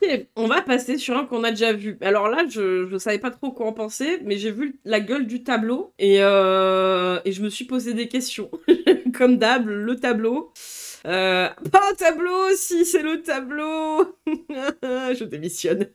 Ok, on va passer sur un qu'on a déjà vu. Alors là, je savais pas trop quoi en penser, mais j'ai vu la gueule du tableau et je me suis posé des questions. Comme d'hab, le tableau. Pas un tableau, si c'est le tableau. Je démissionne.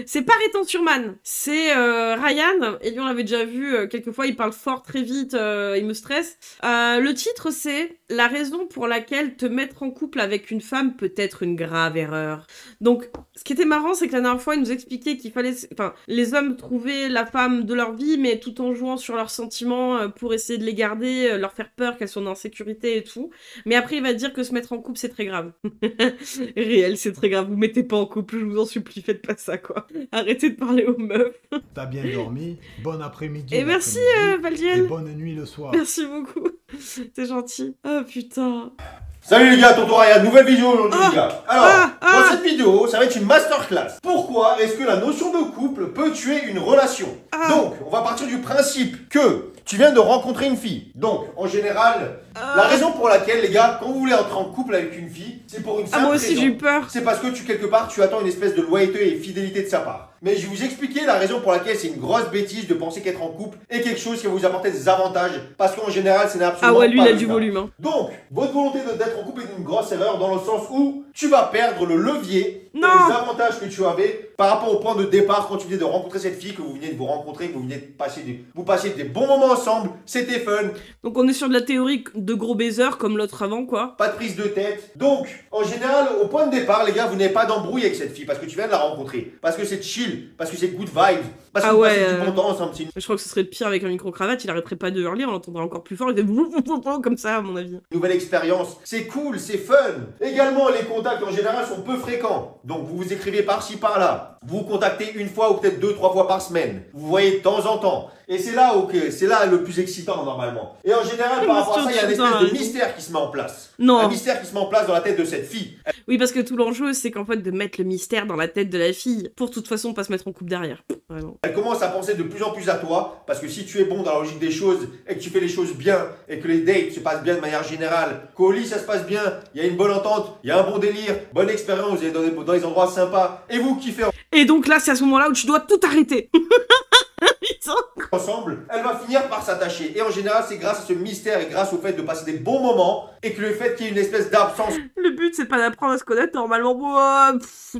C'est pas Rétention-Man, c'est Ryan. Et lui, on l'avait déjà vu quelques fois, il parle fort très vite, il me stresse. Le titre, c'est « La raison pour laquelle te mettre en couple avec une femme peut être une grave erreur ». Donc, ce qui était marrant, c'est que la dernière fois, il nous expliquait qu'il fallait... Enfin, les hommes trouvaient la femme de leur vie, mais tout en jouant sur leurs sentiments pour essayer de les garder, leur faire peur qu'elles soient en sécurité et tout. Mais après, il va dire que se mettre en couple, c'est très grave. Réel, c'est très grave. Vous mettez pas en couple, je vous en supplie, faites pas ça, quoi. Arrêtez de parler aux meufs. T'as bien dormi. Bon après-midi. Et merci, Valdiel. Et bonne nuit le soir. Merci beaucoup. T'es gentil. Oh, putain. Salut les gars, tonton Ryan, nouvelle vidéo aujourd'hui les gars. Alors, dans cette vidéo, ça va être une masterclass. Pourquoi est-ce que la notion de couple peut tuer une relation? Donc, on va partir du principe que tu viens de rencontrer une fille. Donc, en général, la raison pour laquelle, les gars, quand vous voulez entrer en couple avec une fille, c'est pour une simple moi aussi raison. j'ai eu peur. C'est parce que quelque part, tu attends une espèce de loyauté et fidélité de sa part. Mais je vais vous expliquer la raison pour laquelle c'est une grosse bêtise de penser qu'être en couple est quelque chose qui va vous apporter des avantages. Parce qu'en général, c'est absolument pas lui, il a le du cas. volume. Hein. Donc, votre volonté d'être en couple est une grosse erreur dans le sens où tu vas perdre le levier et les avantages que tu avais par rapport au point de départ quand tu venais de rencontrer cette fille, que vous venez de vous rencontrer, que vous venez de passer des bons moments ensemble, c'était fun. Donc on est sur de la théorie de gros baisers comme l'autre avant, quoi. Pas de prise de tête. Donc, en général, au point de départ, les gars, vous n'avez pas d'embrouille avec cette fille parce que tu viens de la rencontrer, parce que c'est chill, parce que c'est good vibes, parce que vous passez du bon temps ensemble. Je crois que ce serait pire avec un micro-cravate, il arrêterait pas de hurler, on l'entendrait encore plus fort, il fait comme ça, à mon avis. Nouvelle expérience, c'est cool, c'est fun. Également, les contacts en général sont peu fréquents. Donc, vous vous écrivez par-ci, par-là. Vous vous contactez une fois ou peut-être 2-3 fois par semaine. Vous voyez de temps en temps. Et c'est là le plus excitant normalement. Et en général, par rapport à ça, il y a une espèce de mystère qui se met en place. Un mystère qui se met en place dans la tête de cette fille. Oui, parce que tout l'enjeu, c'est qu'en fait, de mettre le mystère dans la tête de la fille, pour de toute façon pas se mettre en couple derrière. Vraiment. Elle commence à penser de plus en plus à toi, parce que si tu es bon dans la logique des choses, et que tu fais les choses bien, et que les dates se passent bien de manière générale, qu'au lit ça se passe bien, il y a une bonne entente, il y a un bon délire, bonne expérience, vous êtes dans des endroits sympas, et vous kiffez Et donc là, c'est à ce moment-là où tu dois tout arrêter. ensemble, elle va finir par s'attacher. Et en général, c'est grâce à ce mystère et grâce au fait de passer des bons moments et que le fait qu'il y ait une espèce d'absence. Le but, c'est pas d'apprendre à se connaître normalement.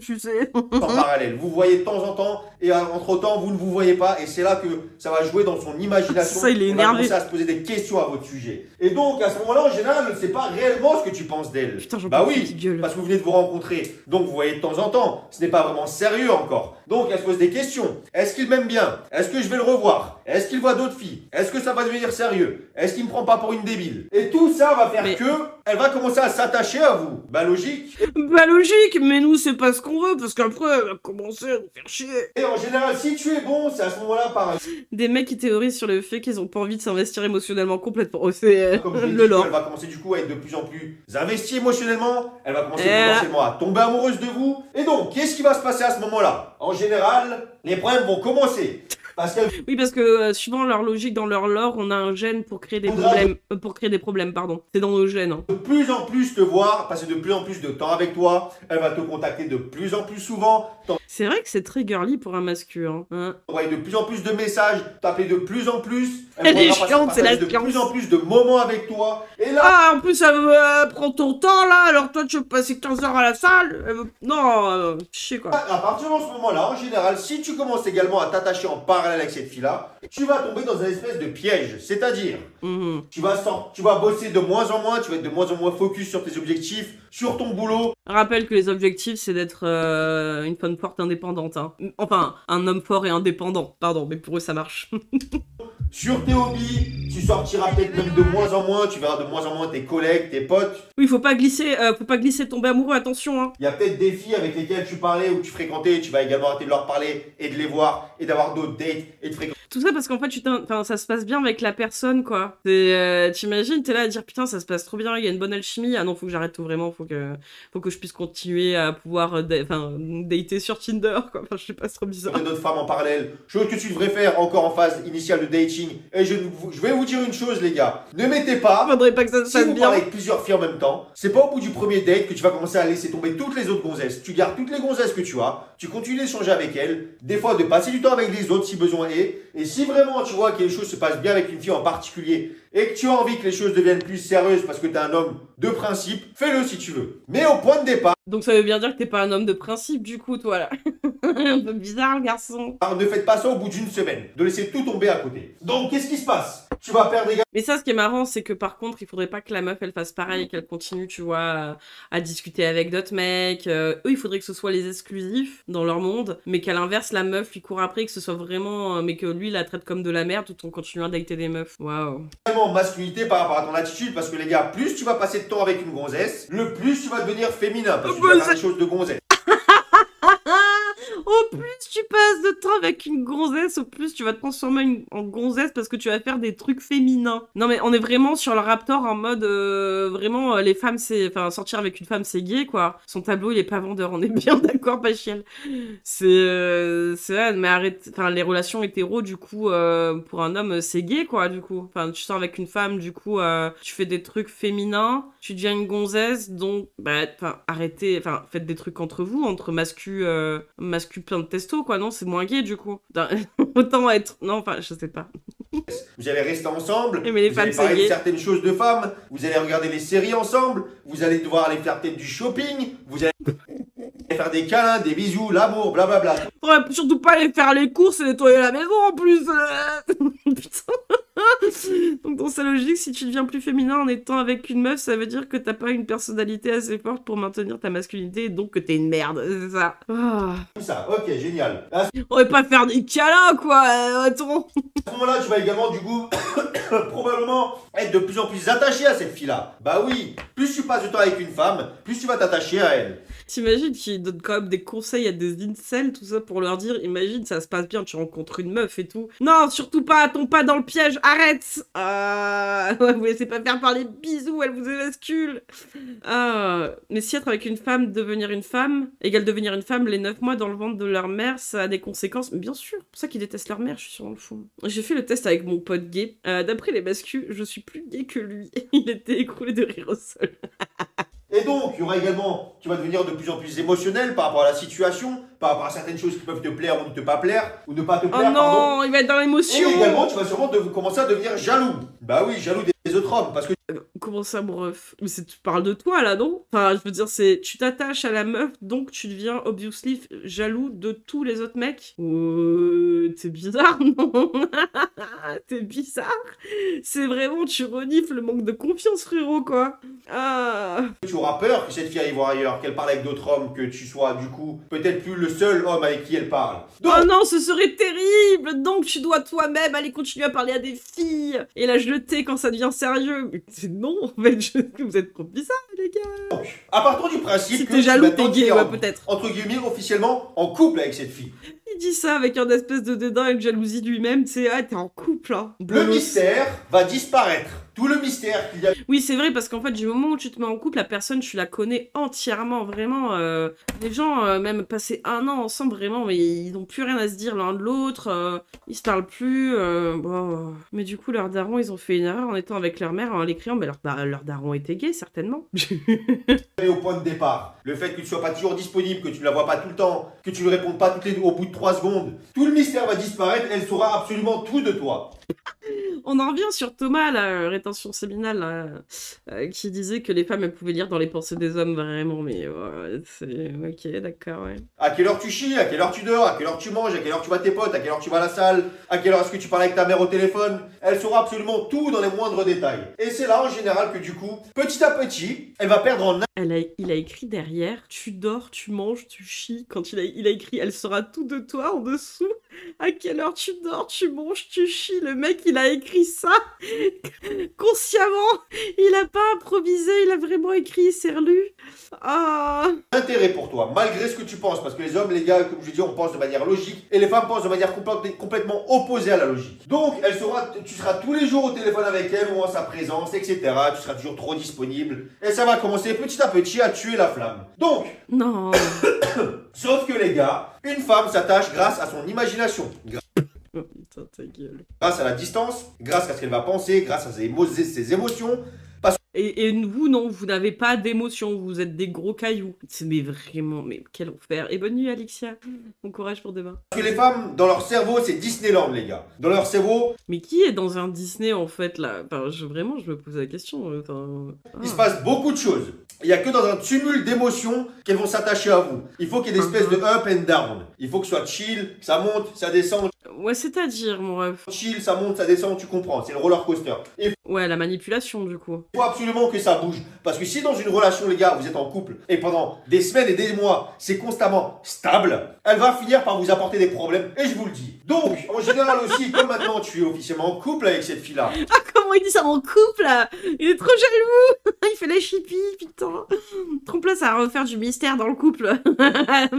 Tu sais. En parallèle. Vous voyez de temps en temps et entre-temps, vous ne vous voyez pas. Et c'est là que ça va jouer dans son imagination. Ça, il est énervé. Il va commencer à se poser des questions à votre sujet. Et donc, à ce moment-là, en général, elle ne sait pas réellement ce que tu penses d'elle. Putain, bah oui, parce que vous venez de vous rencontrer. Donc, vous voyez de temps en temps. Ce n'est pas vraiment sérieux encore. Donc, elle se pose des questions. Est-ce qu'il m'aime bien? Est-ce que je vais le revoir? Est-ce qu'il voit d'autres filles? Est-ce que ça va devenir sérieux? Est-ce qu'il me prend pas pour une débile? Et tout ça va faire que elle va commencer à s'attacher à vous. Bah logique. Bah logique, mais nous c'est pas ce qu'on veut parce qu'après elle va commencer à nous faire chier. Et en général, si tu es bon, c'est à ce moment-là pareil. Des mecs qui théorisent sur le fait qu'ils ont pas envie de s'investir émotionnellement complètement. Oh, c'est le lore. Elle va commencer du coup à être de plus en plus investie émotionnellement. Elle va commencer potentiellement à tomber amoureuse de vous. Et donc, qu'est-ce qui va se passer à ce moment-là? En général, les problèmes vont commencer. Oui, parce que suivant leur logique dans leur lore, on a un gène pour créer des problèmes, pardon. C'est dans nos gènes. Hein. De plus en plus te voir, passer de plus en plus de temps avec toi, elle va te contacter de plus en plus souvent. C'est vrai que c'est très girly pour un masculin. Hein. Envoyer de plus en plus de messages, t'appeler de plus en plus. Elle est chiante, c'est la de plus en plus de moments avec toi. Et là... Ah, en plus, elle prend ton temps, là, alors toi, tu veux passer 15 heures à la salle Non, chier, quoi. À partir de ce moment-là, en général, si tu commences également à t'attacher en parallèle avec cette fille-là, tu vas tomber dans un espèce de piège. C'est-à-dire, tu vas bosser de moins en moins, tu vas être de moins en moins focus sur tes objectifs, sur ton boulot. Rappelle que les objectifs, c'est d'être une femme forte indépendante. Hein. Enfin, un homme fort et indépendant. Pardon, mais pour eux, ça marche. Sur tes hobbies, tu sortiras peut-être même de moins en moins, tu verras de moins en moins tes collègues, tes potes. Oui, faut pas glisser, tomber amoureux, attention. Hein. Il y a peut-être des filles avec lesquelles tu parlais ou tu fréquentais, tu vas également arrêter de leur parler et de les voir et d'avoir d'autres dates et de fréquenter. Tout ça parce qu'en fait, ça se passe bien avec la personne, quoi. T'imagines, t'es là à dire, putain, ça se passe trop bien, il y a une bonne alchimie. Ah non, faut que j'arrête tout, vraiment, faut que je puisse continuer à pouvoir, dater sur Tinder, quoi. Enfin, je sais pas, c'est trop bizarre. D'autres femmes en parallèle, chose que tu devrais faire encore en phase initiale de dating. dating. Et je vais vous dire une chose, les gars. Ne mettez pas... Faudrait pas que ça se Si passe vous bien. parlez avec plusieurs filles en même temps, c'est pas au bout du premier date que tu vas commencer à laisser tomber toutes les autres gonzesses. Tu gardes toutes les gonzesses que tu as, tu continues d'échanger avec elles, des fois de passer du temps avec les autres si besoin est. Et si vraiment tu vois que les choses se passent bien avec une fille en particulier et que tu as envie que les choses deviennent plus sérieuses parce que tu es un homme de principe, fais-le si tu veux. Mais au point de départ, Donc ça veut bien dire que t'es pas un homme de principe du coup, toi là. Un peu bizarre le garçon. ne faites pas ça au bout d'une semaine, de laisser tout tomber à côté. Donc qu'est-ce qui se passe? Tu vas perdre également. Mais ça, ce qui est marrant, c'est que par contre, il faudrait pas que la meuf, elle fasse pareil, qu'elle continue, tu vois, à discuter avec d'autres mecs. Eux, il faudrait que ce soit les exclusifs dans leur monde, mais qu'à l'inverse, la meuf lui court après, que ce soit vraiment... mais que lui, la traite comme de la merde tout en continuant à dater des meufs. Waouh. Masculinité par rapport à ton attitude, parce que les gars, plus tu vas passer de temps avec une gonzesse, le plus tu vas devenir féminin, parce que tu vas faire des choses de gonzesse. Au plus tu passes de temps avec une gonzesse, au plus tu vas te transformer en gonzesse parce que tu vas faire des trucs féminins. Non mais on est vraiment sur le Raptor en mode vraiment les femmes c'est... Enfin sortir avec une femme c'est gay quoi. Son tableau il est pas vendeur, on est bien d'accord Pachiel. C'est vrai mais arrête... Enfin les relations hétéro du coup pour un homme c'est gay quoi du coup. Enfin tu sors avec une femme du coup tu fais des trucs féminins, tu deviens une gonzesse donc bah enfin arrêtez, enfin faites des trucs entre vous, entre mascu plein de testo quoi, non c'est moins gay du coup. Autant être... Non enfin je sais pas. Vous allez rester ensemble, Mais les vous femmes, allez parler c'est de gay. certaines choses de femmes, vous allez regarder les séries ensemble, vous allez devoir aller faire peut-être du shopping, vous allez faire des câlins, des bisous, l'amour, blablabla. Faudrait surtout pas aller faire les courses et nettoyer la maison en plus. Putain. Donc dans sa logique, si tu deviens plus féminin en étant avec une meuf, ça veut dire que t'as pas une personnalité assez forte pour maintenir ta masculinité et donc que t'es une merde, c'est ça. Ah. Tout ça, ok, génial. À On va pas faire des câlins quoi, attends. ce moment-là, tu vas également, du coup, probablement être de plus en plus attaché à cette fille-là. Bah oui, plus tu passes de temps avec une femme, plus tu vas t'attacher à elle. T'imagines qu'ils donnent quand même des conseils à des incels, tout ça, pour leur dire, imagine, ça se passe bien, tu rencontres une meuf et tout. Non, surtout pas, tombe pas dans le piège, arrête. Vous laissez pas faire par les bisous, elle vous émascule. Mais si être avec une femme, devenir une femme, égale devenir une femme, les 9 mois dans le ventre de leur mère, ça a des conséquences. Bien sûr, c'est pour ça qu'ils détestent leur mère, je suis sur le fond. J'ai fait le test avec mon pote gay. D'après les mascus, je suis plus gay que lui. Il était écroulé de rire au sol. Et donc, il y aura également, tu vas devenir de plus en plus émotionnel par rapport à la situation, par rapport à certaines choses qui peuvent te plaire ou ne te pas plaire, ou ne pas te Oh plaire, non, pardon. il va être dans l'émotion. Et également, tu vas sûrement commencer à devenir jaloux. Bah oui, jaloux des autres hommes, parce que Comment ça, mon ref? Mais tu parles de toi, là, non? Enfin, je veux dire, c'est... Tu t'attaches à la meuf, donc tu deviens, obviously, jaloux de tous les autres mecs? T'es bizarre, non? T'es bizarre? C'est vraiment, tu renifles le manque de confiance, frérot, quoi. tu auras peur que cette fille aille voir ailleurs, qu'elle parle avec d'autres hommes, que tu sois, du coup, peut-être plus le seul homme avec qui elle parle. Donc, Oh non, ce serait terrible! Donc tu dois toi-même aller continuer à parler à des filles et la jeter quand ça devient sérieux. Mais non, en fait, vous êtes trop bizarres, les gars. à partir du principe Si que t'es jaloux, maintenant, t'es tu gay, es ouais, en- peut-être. entre guillemets, officiellement en couple avec cette fille. Il dit ça avec un espèce de dédain et de jalousie de lui-même, tu sais, ah, t'es en couple, hein. Le Bolos. mystère va disparaître. Tout le mystère qu'il y a. Oui, c'est vrai, parce qu'en fait, du moment où tu te mets en couple, la personne, tu la connais entièrement, vraiment. Les gens, même passer 1 an ensemble, vraiment, mais ils n'ont plus rien à se dire l'un de l'autre, ils se parlent plus, bon. Mais du coup, leurs darons, ils ont fait une erreur en étant avec leur mère, en l'écrivant, mais leur daron était gay, certainement. Et au point de départ, le fait que tu sois pas toujours disponible, que tu ne la vois pas tout le temps, que tu ne répondes pas au bout de 3 secondes, tout le mystère va disparaître, elle saura absolument tout de toi. On en revient sur Thomas, la rétention séminale, là, qui disait que les femmes, elles pouvaient lire dans les pensées des hommes, vraiment, mais ouais, c'est... Ok, d'accord, ouais. À quelle heure tu chies, à quelle heure tu dors, à quelle heure tu manges, à quelle heure tu vois tes potes, à quelle heure tu vas à la salle, à quelle heure est-ce que tu parles avec ta mère au téléphone, elle saura absolument tout dans les moindres détails. Et c'est là en général que du coup, petit à petit, elle va perdre en Il a écrit derrière, tu dors, tu manges, tu chies. Quand il a écrit, elle saura tout de toi en dessous. À quelle heure tu dors, tu manges, tu chies. Le mec, il a écrit ça consciemment. Il a pas improvisé, il a vraiment écrit, il s'est relu. Ah. intérêt pour toi, malgré ce que tu penses, parce que les hommes, les gars, comme je dis, on pense de manière logique, et les femmes pensent de manière complètement opposée à la logique. Donc, tu seras tous les jours au téléphone avec elle ou en sa présence, etc. Tu seras toujours trop disponible, et ça va commencer petit à petit à tuer la flamme. Donc, Non. sauf que les gars, une femme s'attache grâce à son imagination. Oh, putain. ta gueule. Grâce à la distance, grâce à ce qu'elle va penser, grâce à ses émotions. Et vous, non, vous n'avez pas d'émotion, vous êtes des gros cailloux. Mais vraiment, mais quel enfer. Et bonne nuit, Alexia. Bon courage pour demain. Parce que les femmes, dans leur cerveau, c'est Disneyland, les gars. Dans leur cerveau, Mais qui est dans un Disney, en fait, là? Enfin, vraiment, je me pose la question. il se passe beaucoup de choses. Il n'y a que dans un tumulte d'émotions qu'elles vont s'attacher à vous. Il faut qu'il y ait des espèces de up and down. Il faut que ce soit chill, ça monte, ça descend. Ouais, c'est-à-dire, mon ref. Chill, ça monte, ça descend, tu comprends. C'est le roller coaster. Et Ouais, la manipulation, du coup. il faut absolument que ça bouge. Parce que si dans une relation, les gars, vous êtes en couple et pendant des semaines et des mois, c'est constamment stable, elle va finir par vous apporter des problèmes. Et je vous le dis. Donc, en général aussi, comme maintenant tu es officiellement en couple avec cette fille-là, Ah, comment il dit ça en couple, là? Il est trop jaloux. Il fait la chipie, putain. Trompe-là, ça va refaire du mystère dans le couple.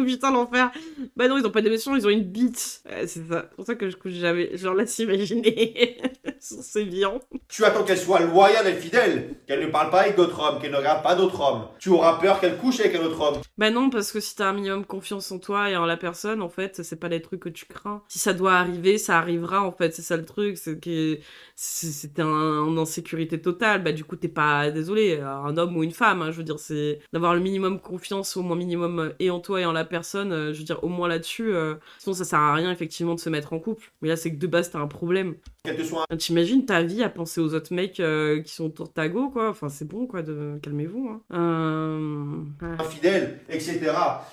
Putain, l'enfer. Bah non, ils ont pas d'émotion, ils ont une bite. Ouais, c'est ça. C'est pour ça que je couche jamais. Genre, laisse imaginer. C'est bien. tu attends qu'elle soit loyale et fidèle, qu'elle ne parle pas avec d'autres hommes, qu'elle ne regarde pas d'autres hommes. Tu auras peur qu'elle couche avec un autre homme. Bah non, parce que si t'as un minimum confiance en toi et en la personne, en fait, c'est pas les trucs que tu crains. Si ça doit arriver, ça arrivera, en fait. C'est ça le truc, c'est que c'était en insécurité totale. Bah du coup, t'es pas désolé, un homme ou une femme, hein, je veux dire, c'est d'avoir le minimum confiance, au moins minimum, et en toi et en la personne, je veux dire, au moins là-dessus. Sinon, ça sert à rien, effectivement, de se mettre en couple. Mais là, c'est que de base, t'as un problème. Qu'elle te soit T'imagines ta vie à penser aux autres mecs qui sont autour de ta go, quoi. Enfin, c'est bon, quoi, calmez-vous, hein. infidèle, etc.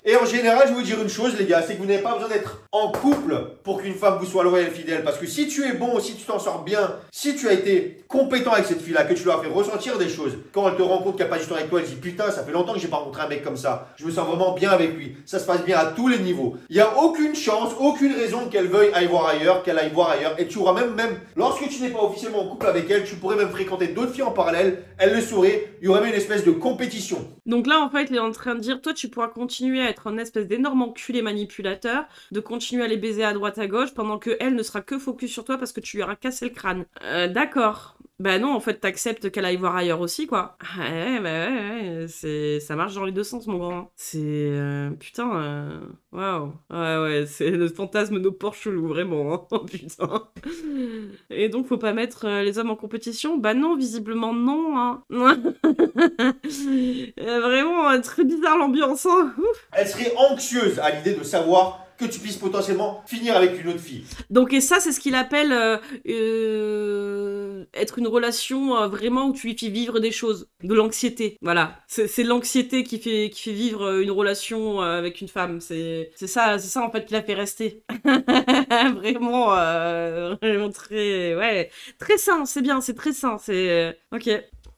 Et en général, je vais vous dire une chose, les gars, c'est que vous n'avez pas besoin d'être en couple pour qu'une femme vous soit loyale et fidèle. Parce que si tu es bon, si tu t'en sors bien, si tu as été compétent avec cette fille-là, que tu lui as fait ressentir des choses, quand elle te rend compte qu'il n'y a pas d'histoire avec toi, elle dit putain, ça fait longtemps que j'ai pas rencontré un mec comme ça. Je me sens vraiment bien avec lui. Ça se passe bien à tous les niveaux. Il n'y a aucune chance, aucune raison qu'elle veuille aller voir ailleurs, qu'elle aille voir ailleurs. Et tu auras même, lorsque tu n'es pas officiellement en couple avec elle, tu pourrais même fréquenter d'autres filles en parallèle. Elle le saurait. Il y aurait même une espèce de compétition. Donc là, en fait, il est en train de dire, toi, tu pourras continuer à être un espèce d'énorme enculé manipulateur, de continuer à les baiser à droite à gauche, pendant que elle ne sera que focus sur toi parce que tu lui auras cassé le crâne. D'accord. Bah non, en fait, t'acceptes qu'elle aille voir ailleurs aussi, quoi. Ouais, bah ouais, ça marche dans les deux sens, mon grand. C'est... putain, waouh. Ouais, c'est le fantasme de nos porcs chelous, vraiment, hein. Oh, putain. Et donc, faut pas mettre les hommes en compétition? Bah non, visiblement non, hein. Vraiment, très bizarre l'ambiance, hein. Ouf. Elle serait anxieuse à l'idée de savoir que tu puisses potentiellement finir avec une autre fille. Donc, et ça, c'est ce qu'il appelle être une relation vraiment où tu lui fais vivre des choses, de l'anxiété. Voilà, c'est l'anxiété qui fait vivre une relation avec une femme. C'est ça en fait qui la fait rester. Vraiment, vraiment très, ouais, très sain. C'est bien, c'est très sain. C'est ok.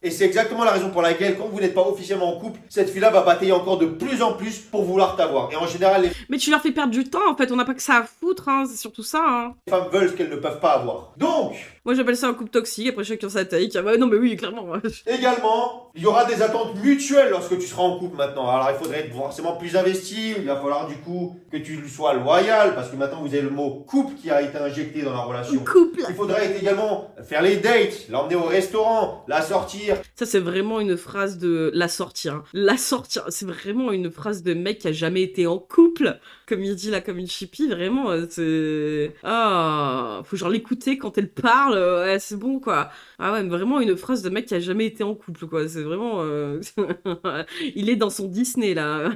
Et c'est exactement la raison pour laquelle, quand vous n'êtes pas officiellement en couple, cette fille-là va batailler encore de plus en plus pour vouloir t'avoir. Et en général, les Mais tu leur fais perdre du temps, en fait. On n'a pas que ça à foutre, hein. C'est surtout ça, hein. femmes veulent ce qu'elles ne peuvent pas avoir. Donc, Moi, j'appelle ça un couple toxique. Après, chacun sa taille. Ah bah, non, mais oui, clairement. également, il y aura des attentes mutuelles lorsque tu seras en couple maintenant. Alors, il faudrait être forcément plus investi. Il va falloir du coup que tu lui sois loyal, parce que maintenant, vous avez le mot couple qui a été injecté dans la relation. Couple. Il faudrait également faire les dates, l'emmener au restaurant, la sortir. Ça, c'est vraiment une phrase de la sortir. Hein. La sortir, c'est vraiment une phrase de mec qui a jamais été en couple. Comme il dit là, comme une chippie, vraiment, c'est... Ah, faut genre l'écouter quand elle parle, ouais, c'est bon, quoi. Ah ouais, mais vraiment une phrase de mec qui a jamais été en couple, quoi. C'est vraiment... Il est dans son Disney, là.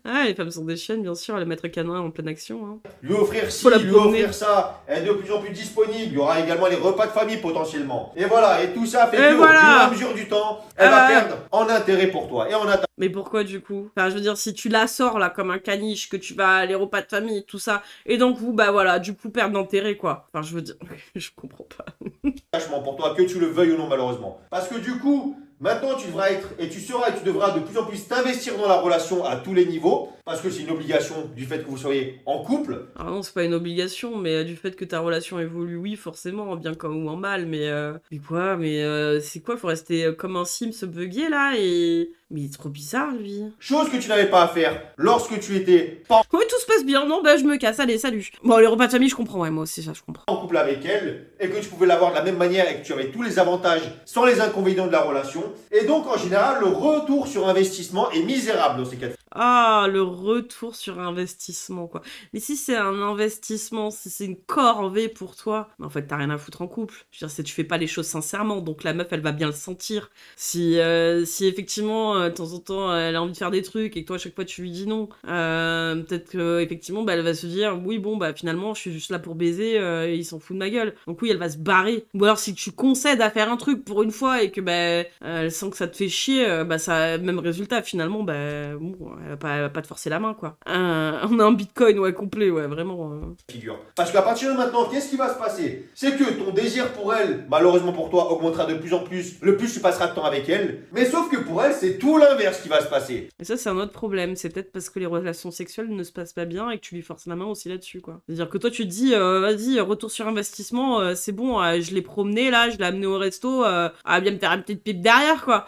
Ah, les femmes sont des chiennes, bien sûr, les maîtres canins en pleine action. Hein. Lui offrir ci, Faut la lui promener. offrir ça, être de plus en plus disponible. Il y aura également les repas de famille potentiellement. Et voilà, et tout ça fait Et que voilà. au fur et à mesure du temps, elle va perdre en intérêt pour toi et en attente. Mais pourquoi du coup? Enfin, je veux dire, si tu la sors là comme un caniche, que tu vas à les repas de famille, tout ça, et donc vous, bah voilà, du coup, perdre d'intérêt, quoi. Enfin, je veux dire, je comprends pas. Vachement pour toi, que tu le veuilles ou non malheureusement. Parce que du coup, maintenant tu devras être, et tu seras et tu devras de plus en plus t'investir dans la relation à tous les niveaux, parce que c'est une obligation du fait que vous soyez en couple. Alors non, c'est pas une obligation, mais du fait que ta relation évolue, oui, forcément, en bien comme ou en mal, mais quoi? Mais c'est quoi? Faut rester comme un Sims bugué, là, et... Mais il est trop bizarre, lui. Chose que tu n'avais pas à faire lorsque tu étais pas Oui, tout se passe bien, non, bah je me casse, allez, salut. Bon, les repas de famille, je comprends, ouais, moi aussi, ça, je comprends. en couple avec elle, et que tu pouvais l'avoir de la même manière et que tu avais tous les avantages sans les inconvénients de la relation. Et donc en général, le retour sur investissement est misérable dans ces cas de figure. Ah, le retour sur investissement, quoi. Mais si c'est un investissement, si c'est une corvée pour toi, en fait, t'as rien à foutre en couple. Je veux dire, tu fais pas les choses sincèrement, donc la meuf, elle va bien le sentir. Si effectivement, de temps en temps, elle a envie de faire des trucs et que toi, à chaque fois, tu lui dis non, peut-être que effectivement, bah, elle va se dire, oui, bon, bah, finalement, je suis juste là pour baiser, et il s'en fout de ma gueule. Donc oui, elle va se barrer. Ou alors, si tu concèdes à faire un truc pour une fois et que, bah, elle sent que ça te fait chier, bah, ça, même résultat, finalement, bah, bon, elle va pas te forcer la main, quoi. On a un bitcoin, ouais, complet, ouais, vraiment. Figure. Parce qu'à partir de maintenant, qu'est-ce qui va se passer? C'est que ton désir pour elle, malheureusement pour toi, augmentera de plus en plus, le plus tu passeras de temps avec elle. Mais sauf que pour elle, c'est tout l'inverse qui va se passer. Et ça, c'est un autre problème. C'est peut-être parce que les relations sexuelles ne se passent pas bien et que tu lui forces la main aussi là-dessus, quoi. C'est-à-dire que toi, tu te dis, vas-y, retour sur investissement, c'est bon, je l'ai promené, là, je l'ai amené au resto, elle va bien me faire une petite pipe derrière, quoi.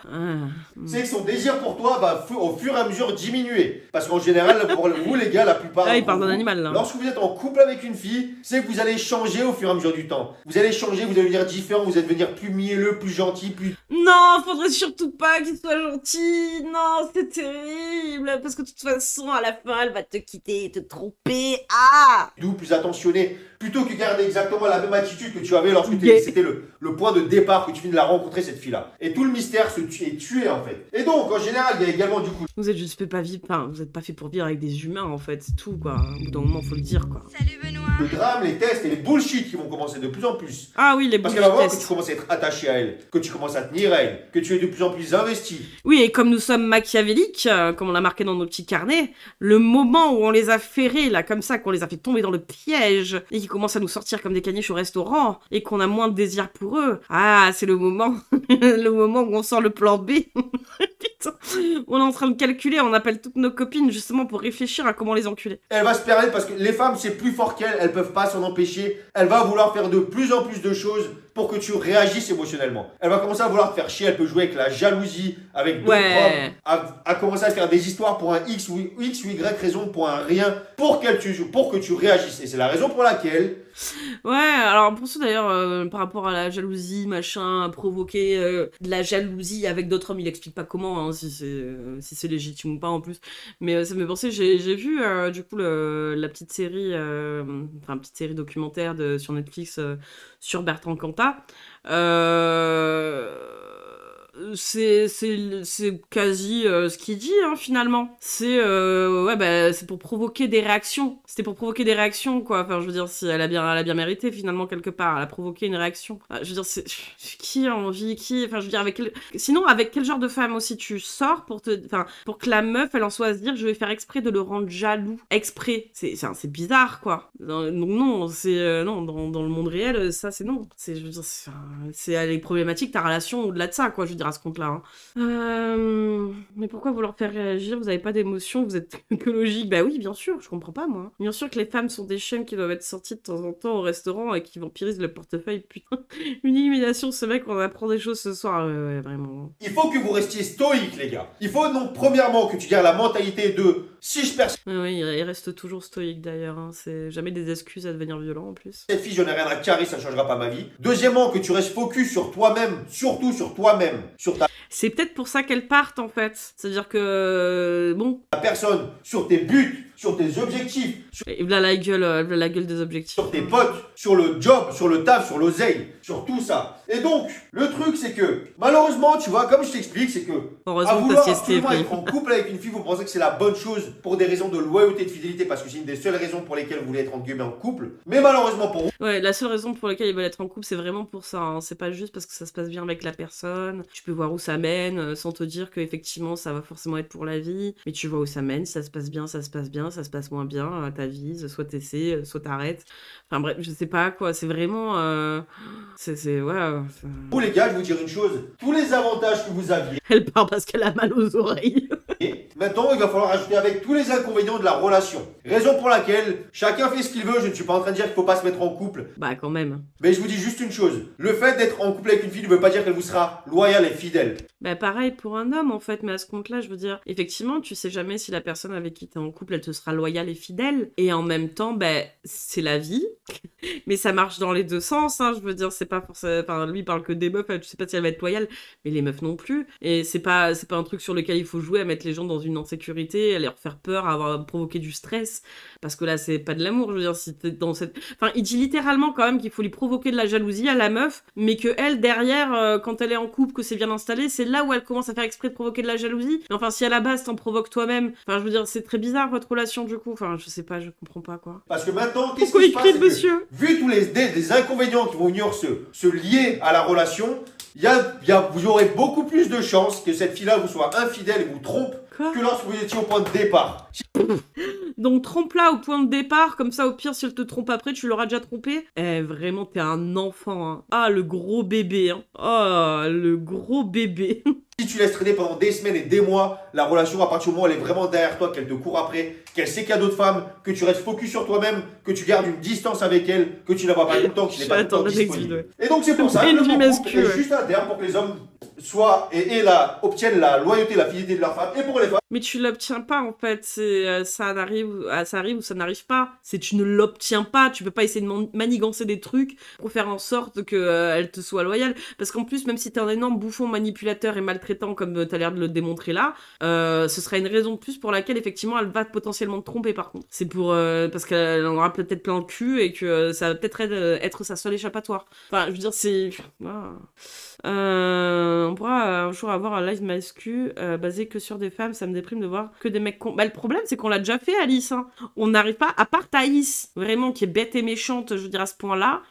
C'est que son désir pour toi va au fur et à mesure diminuer. Parce qu'en général, pour vous les gars, la plupart il parle d'un animal, là. Lorsque vous êtes en couple avec une fille, c'est que vous allez changer au fur et à mesure du temps. Vous allez changer, vous allez devenir différent, vous allez devenir plus mielleux, plus gentil, plus... Non, faudrait surtout pas qu'il soit gentil. Non, c'est terrible. Parce que de toute façon, à la fin, elle va te quitter, te tromper. Ah! doux, plus attentionné, plutôt que garder exactement la même attitude que tu avais lorsque c'était le point de départ que tu viens de la rencontrer, cette fille-là. Et tout le mystère est tué, en fait. Et donc, en général, il y a également du coup... Vous êtes juste fait pas vivre, enfin, vous êtes pas fait pour vivre avec des humains, en fait, c'est tout, quoi. Au bout d'un moment, faut le dire, quoi. Salut Benoît. Le drame, les tests et les bullshit qui vont commencer de plus en plus. Ah oui, les Parce bullshit qu'elle va voir que tests. tu commences à être attaché à elle, que tu commences à tenir à elle, que tu es de plus en plus investi. Oui, et comme nous sommes machiavéliques, comme on l'a marqué dans nos petits carnets, le moment où on les a ferrés, là, comme ça, qu'on les a fait tomber dans le piège, et qu'ils commencent à nous sortir comme des caniches au restaurant, et qu'on a moins de désir pour eux, ah, c'est le moment, le moment où on sort le plan B. Putain, on est en train de calculer, on appelle toutes nos copines, justement, pour réfléchir à comment les enculer. Elle va se permettre, parce que les femmes, c'est plus fort qu'elles, elles peuvent pas s'en empêcher. Elle va vouloir faire de plus en plus de choses pour que tu réagisses émotionnellement. Elle va commencer à vouloir te faire chier, elle peut jouer avec la jalousie, avec d'autres hommes, à commencer à faire des histoires pour un X ou Y raison, pour un rien, pour que tu réagisses. Et c'est la raison pour laquelle... Ouais, alors pour ça d'ailleurs, par rapport à la jalousie, machin, provoquer de la jalousie avec d'autres hommes, il explique pas comment, hein, si c'est légitime ou pas en plus. Mais ça me fait penser, j'ai vu du coup la petite série, enfin petite série documentaire sur Netflix sur Bertrand Cantat. C'est quasi ce qu'il dit, hein, finalement. C'est ouais, bah, c'est pour provoquer des réactions. C'était pour provoquer des réactions, quoi. Enfin, je veux dire, si elle a bien mérité, finalement, quelque part. Elle a provoqué une réaction. Je veux dire, qui a envie, enfin, je veux dire, sinon, avec quel genre de femme aussi tu sors pour que la meuf, elle en soit à se dire, je vais faire exprès de le rendre jaloux. Exprès. C'est bizarre, quoi. Donc, non, non, dans le monde réel, ça, c'est non. Je veux dire, c'est les problématiques, ta relation au-delà de ça, quoi. Je veux dire, à ce compte-là. Hein. Mais pourquoi vous leur faire réagir? Vous n'avez pas d'émotion, vous êtes écologique. Bah oui, bien sûr, je comprends pas, moi. Bien sûr que les femmes sont des chiennes qui doivent être sorties de temps en temps au restaurant et qui vampirisent le portefeuille. Putain, une illumination, ce mec, on apprend des choses ce soir. Ouais, vraiment. Il faut que vous restiez stoïque, les gars. Il faut, non, premièrement, que tu gardes la mentalité de si je perds Oui, il reste toujours stoïque, d'ailleurs. Hein. C'est jamais des excuses à devenir violent, en plus. cette fille, je n'ai rien à carrer, ça ne changera pas ma vie. Deuxièmement, que tu restes focus sur toi-même, surtout sur toi-même, sur ta C'est peut-être pour ça qu'elles partent, en fait. C'est-à-dire que, bon... personne, sur tes buts, sur tes objectifs, Et voilà la gueule des objectifs. sur tes potes, sur le job, sur le taf, sur l'oseille, sur tout ça. Et donc, le truc, c'est que, malheureusement, tu vois, comme je t'explique, c'est que, à Heureusement que vouloir ta sieste est absolument prise. être en couple avec une fille, vous pensez que c'est la bonne chose pour des raisons de loyauté et de fidélité, parce que c'est une des seules raisons pour lesquelles vous voulez être en guillemets en couple. Mais malheureusement pour vous, Ouais, la seule raison pour laquelle ils veulent être en couple, c'est vraiment pour ça. Hein. C'est pas juste parce que ça se passe bien avec la personne. Tu peux voir où ça mène, sans te dire que effectivement ça va forcément être pour la vie. Mais tu vois où ça mène, si ça se passe bien, ça se passe bien, ça se passe moins bien, t'avises, soit t'essaies, soit t'arrêtes. Enfin bref, je sais pas quoi. C'est vraiment, ouais. vous les gars, je vais vous dire une chose. Tous les avantages que vous aviez, Elle part parce qu'elle a mal aux oreilles. maintenant il va falloir ajouter avec tous les inconvénients de la relation. Raison pour laquelle chacun fait ce qu'il veut. Je ne suis pas en train de dire qu'il faut pas se mettre en couple. Bah quand même. Mais je vous dis juste une chose. Le fait d'être en couple avec une fille ne veut pas dire qu'elle vous sera loyale et fidèle. Bah pareil pour un homme en fait, mais à ce compte-là, je veux dire, effectivement, tu sais jamais si la personne avec qui t'es en couple, elle te sera loyale et fidèle. Et en même temps, bah c'est la vie. Mais ça marche dans les deux sens, hein, je veux dire, c'est pas forcément... Enfin, lui, il parle que des meufs, tu sais pas si elle va être loyale, mais les meufs non plus. Et c'est pas un truc sur lequel il faut jouer à mettre les gens dans une insécurité, à leur faire peur, à provoquer du stress, parce que là, c'est pas de l'amour, je veux dire, si t'es dans cette... Enfin, il dit littéralement quand même qu'il faut lui provoquer de la jalousie à la meuf, mais que elle, derrière, quand elle est en couple, que c'est bien installé, c'est là où elle commence à faire exprès de provoquer de la jalousie. Mais enfin, si à la base, t'en provoques toi-même, enfin, je veux dire, c'est très bizarre, votre relation, du coup. Enfin, je sais pas, je comprends pas, quoi. Parce que maintenant, qu'est-ce Pourquoi qui il se passe, crie, c'est que, monsieur? vu tous les inconvénients qui vont venir se lier à la relation, vous aurez beaucoup plus de chances que cette fille-là vous soit infidèle et vous trompe Quoi? que lorsque vous étiez au point de départ. Donc trompe-la au point de départ, comme ça au pire si elle te trompe après tu l'auras déjà trompé. Eh vraiment t'es un enfant hein. Ah le gros bébé hein. Ah le gros bébé. Si tu laisses traîner pendant des semaines et des mois, la relation, à partir du moment où elle est vraiment derrière toi, qu'elle te court après, qu'elle sait qu'il y a d'autres femmes, que tu restes focus sur toi-même, que tu gardes une distance avec elle, que tu la vois pas tout le temps, que tu n'es pas tout le temps disponible. Et donc c'est pour ça que le couple est juste un terme pour que les hommes soient obtiennent la loyauté, la fidélité de leur femme, et pour les femmes. Mais tu l'obtiens pas en fait, c'est ça arrive ou ça n'arrive pas. C'est tu ne l'obtiens pas, tu peux pas essayer de manigancer des trucs pour faire en sorte que elle te soit loyale. Parce qu'en plus, même si t'es un énorme bouffon manipulateur et maltraitant comme t'as l'air de le démontrer là, ce sera une raison de plus pour laquelle effectivement elle va potentiellement te tromper par contre. C'est pour parce qu'elle en aura peut-être plein le cul et que ça va peut-être être sa seule échappatoire. Enfin, je veux dire c'est on pourra un jour avoir un live mascu basé que sur des femmes, ça me déprime de voir que des mecs Bah le problème c'est qu'on l'a déjà fait Alice, hein. On n'arrive pas, à part Thaïs, vraiment qui est bête et méchante, je veux dire à ce point-là.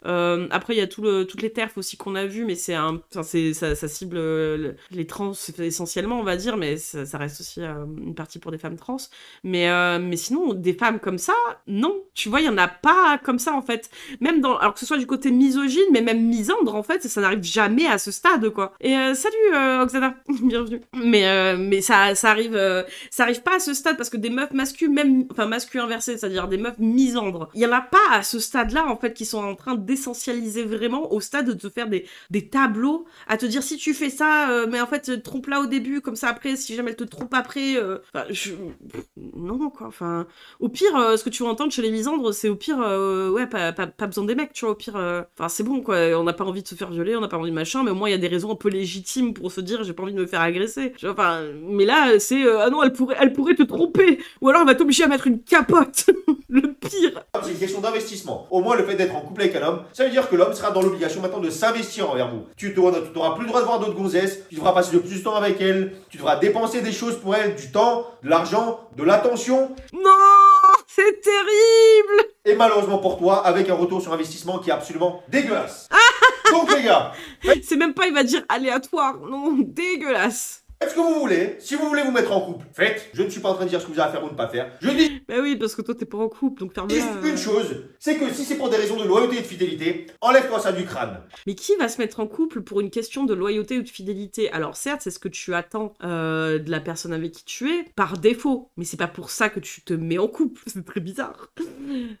Après il y a toutes les terfs aussi qu'on a vues, mais ça cible les trans essentiellement on va dire, mais ça reste aussi une partie pour des femmes trans. Mais sinon des femmes comme ça, non. Tu vois, il y en a pas comme ça en fait. Même alors que ce soit du côté misogyne, mais même misandre en fait, ça n'arrive jamais à ce stade quoi. Et salut Oxana, bienvenue. Mais ça arrive pas à ce stade parce que des meufs masculines, même enfin masculins inversés, c'est-à-dire des meufs misandres, il y en a pas à ce stade-là en fait qui sont en train d'essentialiser vraiment au stade de te faire des tableaux à te dire si tu fais ça, mais en fait trompe-la au début comme ça après si jamais elle te trompe après. Non quoi. Enfin au pire ce que tu vas entendre chez les misandres c'est au pire ouais pas besoin des mecs tu vois au pire. Enfin c'est bon quoi. On n'a pas envie de se faire violer, on n'a pas envie de machin, mais au moins il y a des raisons un peu légitimes pour se dire j'ai pas envie de me faire agresser. Enfin, mais là c'est ah non elle pourrait te tromper ou alors elle va t'obliger à mettre une capote. Le pire. C'est une question d'investissement. Au moins le fait d'être en couple avec un homme, ça veut dire que l'homme sera dans l'obligation maintenant de s'investir envers vous. Tu n'auras plus le droit de voir d'autres gonzesses, tu devras passer le plus de temps avec elle, tu devras dépenser des choses pour elle, du temps, de l'argent, de l'attention. Non, c'est terrible. Et malheureusement pour toi, avec un retour sur investissement qui est absolument dégueulasse. Donc les gars, c'est même pas il va dire aléatoire, non, dégueulasse. Faites ce que vous voulez. Si vous voulez vous mettre en couple, faites. Je ne suis pas en train de dire ce que vous avez à faire ou ne pas faire. Je dis bah oui, parce que toi t'es pas en couple, donc ferme-la. une chose, c'est que si c'est pour des raisons de loyauté et de fidélité, enlève-toi ça du crâne. Mais qui va se mettre en couple pour une question de loyauté ou de fidélité? Alors certes, c'est ce que tu attends de la personne avec qui tu es, par défaut. Mais c'est pas pour ça que tu te mets en couple. C'est très bizarre.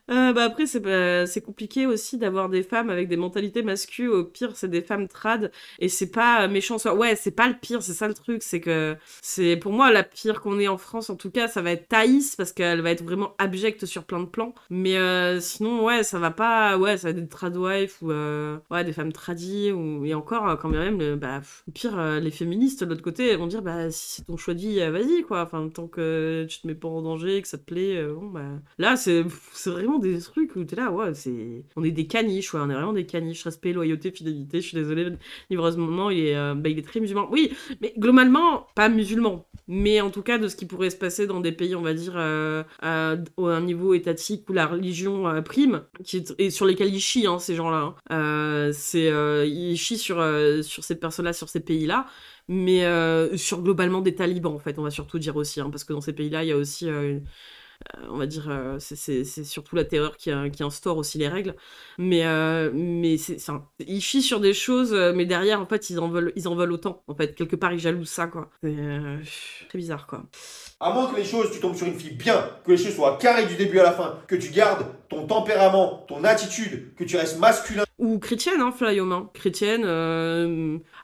Bah après, c'est compliqué aussi d'avoir des femmes avec des mentalités masculines. Au pire, c'est des femmes trad. Et c'est pas méchant. Ouais, c'est pas le pire, c'est ça le truc. C'est que c'est pour moi la pire qu'on ait en France. En tout cas, ça va être Thaïs parce qu'elle va être vraiment abjecte sur plein de plans. Mais sinon, ouais, ça va pas. Ouais, ça va être des tradwives ou ouais, des femmes tradies. Et encore, quand même, bah, au pire, les féministes de l'autre côté elles vont dire bah si c'est ton choix de vie, vas-y quoi. Enfin, tant que tu te mets pas en danger, que ça te plaît, bon bah. Là, c'est vraiment des trucs où t'es là, ouais, on est des caniches, ouais, on est vraiment des caniches. Respect, loyauté, fidélité. Je suis désolée, livreusement, il est très musulman. Oui, mais globalement, pas musulman, mais en tout cas de ce qui pourrait se passer dans des pays, on va dire, à un niveau étatique où la religion prime, et sur lesquels ils chient, hein, ces gens-là. Ils chient sur ces personnes-là, sur ces pays-là, mais sur globalement des talibans, en fait, on va surtout dire aussi, hein, parce que dans ces pays-là, il y a aussi... on va dire, c'est surtout la terreur qui instaure aussi les règles. Mais ils chient sur des choses, mais derrière, en fait, ils en veulent autant. En fait, quelque part, ils jalousent ça, quoi. C'est très bizarre, quoi. À moins que les choses, tu tombes sur une fille bien, que les choses soient carrées du début à la fin, que tu gardes ton tempérament, ton attitude, que tu restes masculin. Ou chrétienne, hein, Flyom, chrétienne.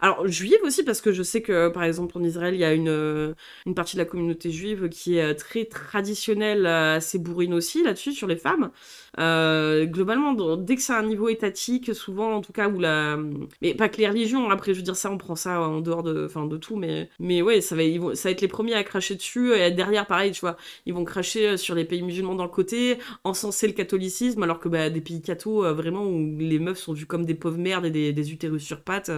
Alors, juive aussi, parce que je sais que, par exemple, en Israël, il y a une partie de la communauté juive qui est très traditionnelle sexuelle assez bourrine aussi là-dessus, sur les femmes. Globalement, dès que c'est un niveau étatique, souvent, en tout cas, où la... Mais pas que les religions, après, je veux dire, ça, on prend ça en dehors de tout, mais ouais, ça va être les premiers à cracher dessus, et derrière, pareil, tu vois, ils vont cracher sur les pays musulmans dans le côté, encenser le catholicisme, alors que des pays cathos, vraiment, où les meufs sont vues comme des pauvres merdes et des utérus sur pattes...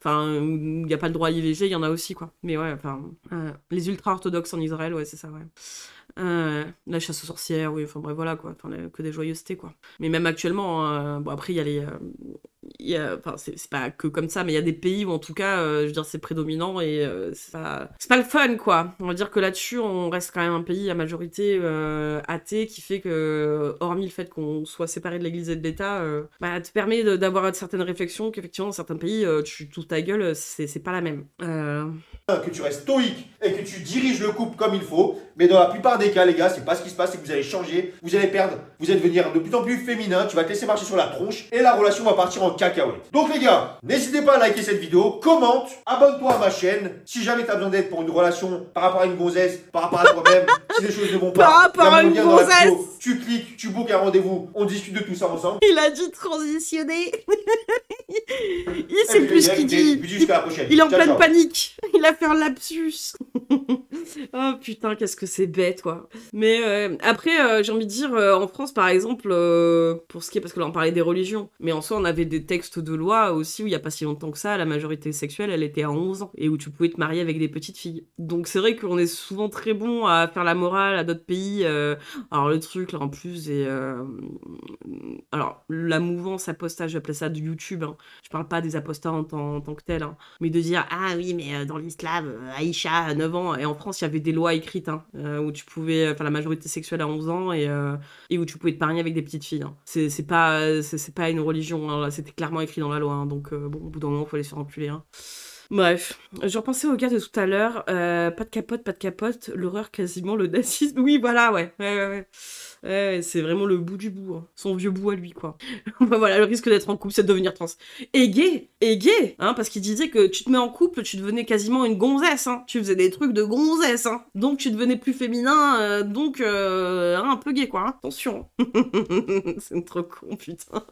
Enfin, il n'y a pas le droit à l'IVG, il y en a aussi, quoi. Mais ouais, enfin, les ultra-orthodoxes en Israël, ouais, c'est ça, ouais. La chasse aux sorcières, oui, enfin bref, voilà, quoi. Enfin, que des joyeusetés, quoi. Mais même actuellement, bon, après, il y a les... enfin, c'est pas que comme ça, mais il y a des pays où, en tout cas, je veux dire, c'est prédominant et c'est pas le fun, quoi. On va dire que là-dessus, on reste quand même un pays à majorité athée, qui fait que, hormis le fait qu'on soit séparé de l'Église et de l'État, te permet d'avoir certaines réflexions qu'effectivement, dans certains pays, tu touches ta gueule, c'est pas la même. Que tu restes stoïque et que tu diriges le couple comme il faut, mais dans la plupart des cas, les gars, c'est pas ce qui se passe, c'est que vous allez changer, vous allez perdre, vous allez devenir de plus en plus féminin, tu vas te laisser marcher sur la tronche et la relation va partir en cacahuète. Donc les gars, n'hésitez pas à liker cette vidéo, commente, abonne-toi à ma chaîne, si jamais tu as besoin d'aide pour une relation par rapport à une gonzesse, par rapport à toi-même, si les choses ne vont pas, par rapport à une gonzesse, tu cliques, tu bookes un rendez-vous, on discute de tout ça ensemble. Il a dit transitionner. Il sait plus ce qu'il dit. Il est en pleine panique. Il a fait un lapsus. Oh putain, qu'est-ce que c'est bête, quoi. Mais après, j'ai envie de dire, en France, par exemple, pour ce qui est, parce que là, on parlait des religions, mais en soi, on avait des textes de loi aussi où il n'y a pas si longtemps que ça, la majorité sexuelle, elle était à 11 ans, et où tu pouvais te marier avec des petites filles. Donc c'est vrai qu'on est souvent très bon à faire la morale à d'autres pays. Alors le truc, là, en plus, et... alors, la mouvance apostat, j'appelais ça de YouTube, hein. Je parle pas des apostats en tant que tels, hein. Mais de dire, ah oui, mais dans l'islam, Aïcha, 9 ans, et en France, il y avait des lois écrites, hein, où tu pouvais faire la majorité sexuelle à 11 ans, et où tu pouvais te marier avec des petites filles, hein. C'est pas une religion, hein, c'était clairement écrit dans la loi, hein, donc bon, au bout d'un moment, il faut aller se faire enculer, hein. Bref, je repensais au gars de tout à l'heure, pas de capote, l'horreur quasiment, le nazisme, oui, voilà, ouais. Ouais, c'est vraiment le bout du bout, hein. Son vieux bout à lui, quoi. Voilà, le risque d'être en couple, c'est de devenir trans. Et gay, hein, parce qu'il disait que tu te mets en couple, tu devenais quasiment une gonzesse, hein. Tu faisais des trucs de gonzesse, hein. Donc tu devenais plus féminin, donc un peu gay, quoi, hein. Attention. C'est trop con, putain.